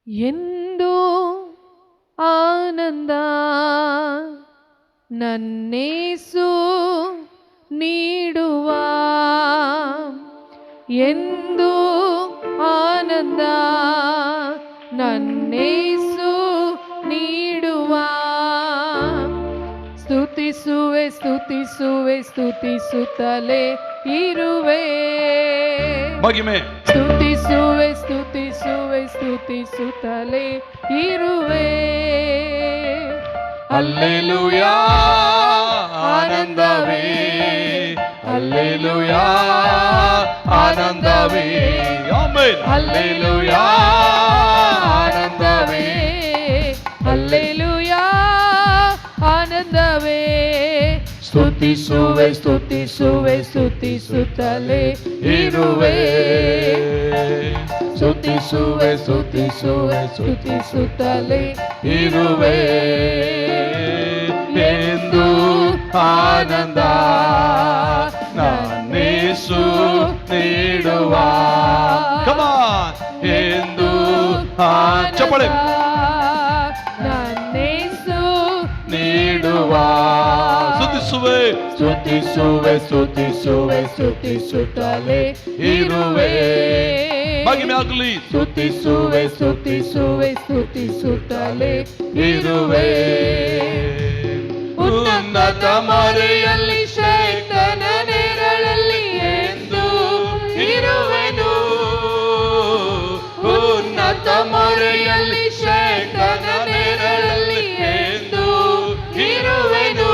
ಎಂದು ಆನಂದ ನನ್ನೇಸು ನೀಡುವ, ಎಂದು ಆನಂದ ನನ್ನೇಸು ನೀಡುವ. ಸ್ತುತಿಸುವೆ ಸ್ತುತಿಸುವೆ ಸ್ತುತಿಸುತ್ತಲೇ ಇರುವೆ. ಮಹಿಮೆ. ಸ್ತುತಿಸುವೆ ಸ್ತುತಿಸುವೆ ಸ್ತುತಿಸುತ್ತಲೇ ಇರುವೆ. ಹಲ್ಲೆಲೂಯಾ ಆನಂದವೇ, ಹಲ್ಲೆಲೂಯಾ ಆನಂದವೇ, ಆಮೆನ್. ಹಲ್ಲೆಲೂಯಾ ಆನಂದವೇ, ಹಲ್ಲೆಲೂಯಾ ಆನಂದವೇ. ಸ್ತುತಿಸುವೆ ಸ್ತುತಿಸುವೆ ಸ್ತುತಿಸುತ್ತಲೇ ಇರುವೆ. ಸ್ತುತಿಸುವೆ ಸ್ತುತಿಸುವೆ ಸ್ತುತಿಸುತ್ತಲೇ ಇರುವೆ. ಎಂದು ಆನಂದ ನನ್ನೇಸು ನೀಡುವ. Come on. ಎಂದು ಚಪ್ಪಳೆ ನನ್ನೇಸು ನೀಡುವ. ಸ್ತುತಿಸುವೆ ಸ್ತುತಿಸುವೆ ಸ್ತುತಿಸುವೆ ಸ್ತುತಿಸುತ್ತಲೇ ಇರುವೆ. ಮಹಿಮೆ ಆಗಲಿ. ಸ್ತುತಿಸುವೆ ಸ್ತುತಿಸುವೆ ಸ್ತುತಿಸುತ್ತಲೇ ಇರುವೆ. ಉನ್ನತ ಮರೆಯಲ್ಲಿ ಶೈತನ ನೆರಳಲ್ಲಿ ಎಂದು ಇರುವೆನು. ಉನ್ನತ ಮರೆಯಲ್ಲಿ ಶೈತನ ನೆರಳಲ್ಲಿ ಎಂದು ಇರುವೆನು.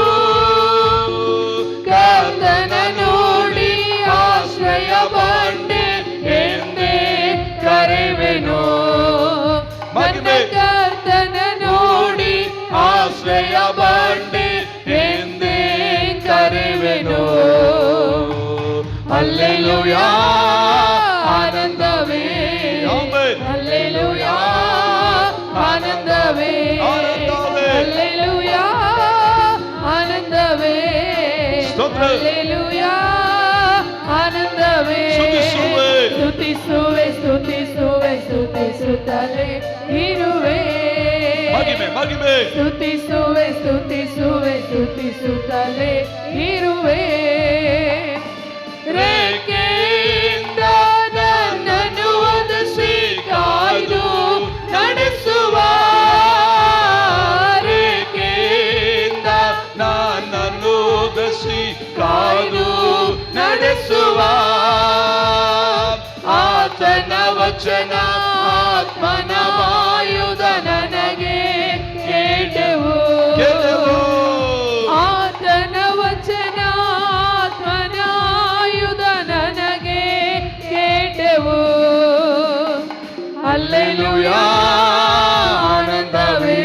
ಕರ್ತನ ನೋಡಿ ಆಶ್ರಯ ಬಂಡೆ ಎಂದೇ ಕರೆವೆನು. ನನ್ನ ಕರ್ತನ ನೋಡಿ ಆಶ್ರಯ ಬಂಡೆ ಎಂದೇ ಕರೆವೆನು. ಹಲ್ಲೆಲೂಯಾ ಆನಂದವೇ, ಹಲ್ಲೆಲೂಯಾ ಆನಂದವೇ, ಹಲ್ಲೆಲೂಯಾ ಆನಂದವೇ, ಹಲ್ಲೆಲೂಯಾ ಆನಂದವೇ. ಸ್ತುತಿಸುವೆ ಸ್ತುತಿಸುವೆ ಸ್ತುತಿಸುತ್ತಲೇ ಇರುವೆ. ಸ್ತುತಿಸುವೆ ಸ್ತುತಿಸುವೆ ಸ್ತುತಿಸುತ್ತಲೇ ಇರುವೆ. ರೇಖೆಯಿಂದ ನನ್ನನ್ನು ಒದಸಿ ಕಾಯ್ದು ನಡೆಸುವ. ರೇಖೆಯಿಂದ ನನ್ನನ್ನು ಒದಸಿ ಕಾಯ್ದು ನಡೆಸುವ. ಆತನ ವಚನ ಆತ್ಮನ ವಾಯುದ ನನಗೆ ಕೇಟೆವು. ಆತನ ವಚನ ಆತ್ಮನ ಆಯುಧ ನನಗೆ ಕೇಟೆವು. ಹಲ್ಲೆಲೂಯಾ ಆನಂದವೇ,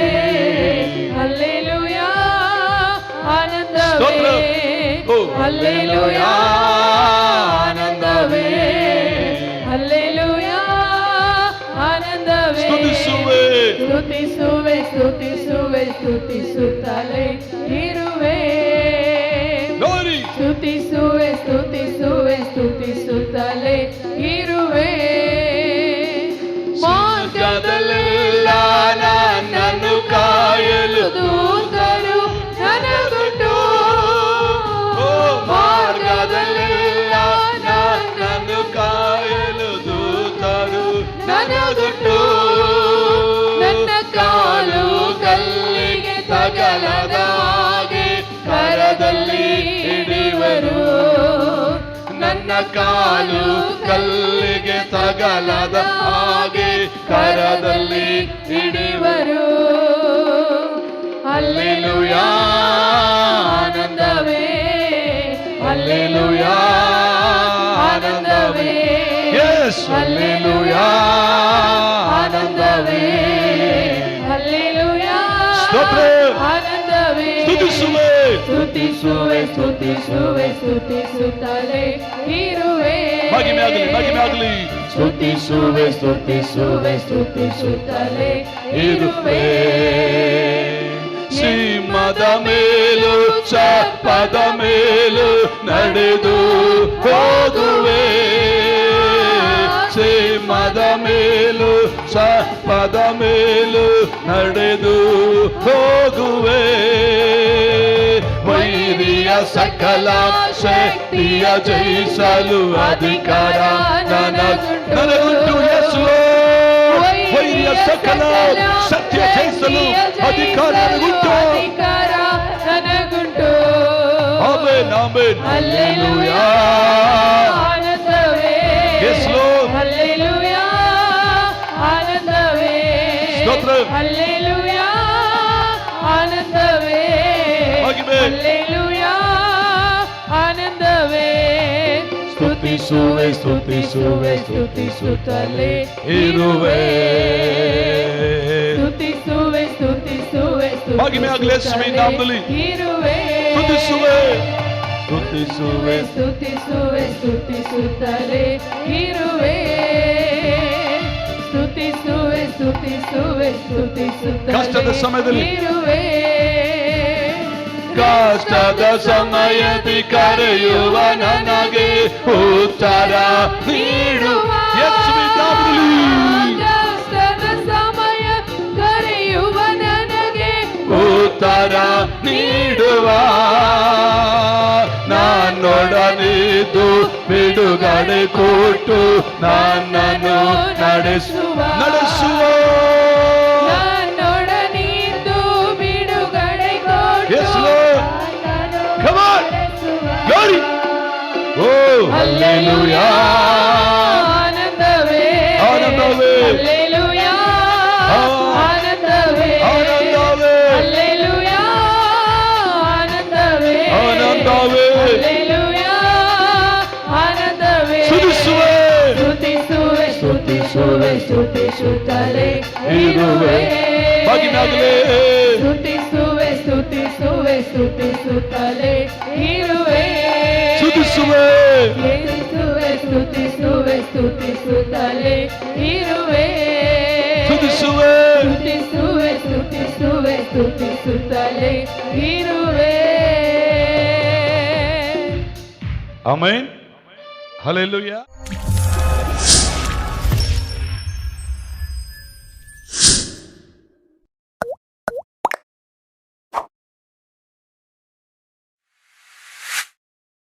ಹಲ್ಲೆಲೂಯಾ ಆನಂದವೇ, ಹಲ್ಲೆಲೂಯಾ ಆನಂದವೇ, ಹಲ್ಲೆಲೂಯಾ ಆನಂದವೇ. ಸ್ತುತಿಸುವೆ ಸ್ತುತಿಸುವೆ ಸ್ತುತಿಸುವೆ ಸ್ತುತಿಸುತ್ತಲೇ ಇರುವೆ. ಸ್ತುತಿಸುವೆ ಸ್ತುತಿಸುವೆ ಸ್ತುತಿಸುತ್ತಲೇ ಇರುವೆ. ಮಾರ್ಗದಲ್ಲೆಲ್ಲ ನನ್ನನ್ನು ಕಾಯಲು ದೂತರು ನನಗುಂಟು. ಮಾರ್ಗದಲ್ಲೆಲ್ಲ ನನ್ನನ್ನು ಕಾಯಲು ದೂತರು ನನಗುಂಟು. ನನ್ನ ಕಾಲು ಕಲ್ಲಿಗೆ ತಗಲದ ಹಾಗೆ ಕರದಲ್ಲಿ ಹಿಡಿಯುವರು. ನನ್ನ ಕಾಲು ಕಲ್ಲಿಗೆ ತಗಲದ ಹಾಗೆ ಕರದಲ್ಲಿ ಹಿಡಿಯುವರು. ಹಲ್ಲೆಲೂಯಾ ಆನಂದವೇ, ಹಲ್ಲೆಲೂಯಾ ಆನಂದವೇ, ಹಲ್ಲೆಲೂಯಾ ಆನಂದವೇ, ಹಲ್ಲೆಲೂಯಾ ಆನಂದವೇ. ಸ್ತುತಿಸುವೆ ಸ್ತುತಿಸುವೆ ಸ್ತುತಿಸುವೆ ಸ್ತುತಿಸುತ್ತಲೇ ಇರುವೆ. ಮಹಿಮೆ ಆಗಲಿ, ಮಹಿಮೆ ಆಗಲಿ. ಸ್ತುತಿಸುವೆ ಸ್ತುತಿಸುವೆ ಸ್ತುತಿಸುತ್ತಲೇ ಇರುವೆ. ಸಿಂಹದ ಮೇಲೂ ಸರ್ಪದ ಮೇಲೂ ನಡೆದು ಹೋಗುವೆ. ಸಿಂಹದ ಮೇಲೂ ಪದ ಮೇಲು ನಡೆದು ಹೋಗುವೆ. ವೈರಿಯ ಸಕಲ ಶಕ್ತಿಯ ಜಯಿಸಲು ಅಧಿಕಾರ ನನಗುಂಟು. ಯೇಸು ವೈರಿಯ ಸಕಲ ಶಕ್ತಿಯ ಜಯಿಸಲು ಅಧಿಕಾರ ನನಗುಂಟು. Amen amen. ಹಲ್ಲೆಲೂಯಾ ಆನಂದವೇ. Yes, Lord. ಹಲ್ಲೆಲೂಯಾ ಆನಂದವೇ. ಸ್ತೋತ್ರ. ಹಲ್ಲೆಲೂಯಾ ಆನಂದವೇ. ಮಹಿಮೆ. ಹಲ್ಲೆಲೂಯಾ ಆನಂದವೇ. ಸ್ತುತಿಸುವೆ ಸ್ತುತಿಸುವೆ ಸ್ತುತಿಸುತ್ತಲೇ ಇರುವೆ. ಸ್ತುತಿಸುವೆ ಸ್ತುತಿಸುವೆ ಮಹಿಮೆ ಆಗಲಿ ಯೇಸುವಿನ ನಾಮದಲ್ಲಿ. ಇರುವೆ. ಸ್ತುತಿಸುವೆ ಸ್ತುತಿಸುವೆ ಸ್ತುತಿಸುವೆ ಸ್ತುತಿಸುತ್ತಲೇ ಇರುವೆ. ಸ್ತುತಿಸುವೆ ಸ್ತುತಿಸುವೆ ಸ್ತುತಿಸುತ್ತಲೇ ಕಷ್ಟದ ಸಮಯದಲ್ಲಿ. ಇರುವೆ. ಕಷ್ಟದ ಸಮಯದಿ ಕರೆಯುವ ನನಗೆ ಉತ್ತರ ನೀಡುವ ಯೇಸುವಿನ ನಾಮದಲ್ಲಿ. ಕಷ್ಟದ ಸಮಯ ಕರೆಯುವ ನನಗೆ ಉತ್ತರ ನೀಡುವ ನನ್ನೊಡನಿದ್ದು ಬಿಡುಗಡೆ ಕೊಟ್ಟು ನನ್ನನ್ನು ನಡೆಸುವ ನನ್ನೊಡನಿದ್ದು ಬಿಡುಗಡೆ ಕೊಟ್ಟು Yes, Lord. Come on. Glory. Oh, hallelujah. ಆನಂದವೇ ಆನಂದವೇ. ಹಲ್ಲೆಲೂಯಾ ಆನಂದವೇ. ಆನಂದವೇ. ಹಲ್ಲೆಲೂಯಾ ಆನಂದವೇ. ಆನಂದವೇ. ಹಲ್ಲೆಲೂಯಾ ಆನಂದವೇ. ಸ್ತುತಿಸುವೆ. ಸ್ತುತಿಸುವೆ ಸ್ತುತಿಸುವೆ ಸ್ತುತಿಸುತ್ತಲೇ ಇರುವೆ. ಮಹಿಮೆ ಆಗಲಿ. ಸ್ತುತಿಸುವೆ ಸ್ತುತಿಸುವೆ ಸ್ತುತಿಸುತ್ತಲೇ ಇರುವೆ. ಸ್ತುತಿಸುವೆ ಸ್ತುತಿಸುವೆ ಸ್ತುತಿಸುವೆ ಸ್ತುತಿಸುತ್ತಲೇ ಇರುವೆ. ಸ್ತುತಿಸುವೆ ಸ್ತುತಿಸುವೆ ಸ್ತುತಿಸುವೆ ಸ್ತುತಿಸುತ್ತಲೇ ಇರುವೆ. ಆಮೆನ್. ಹಲ್ಲೆಲೂಯಾ.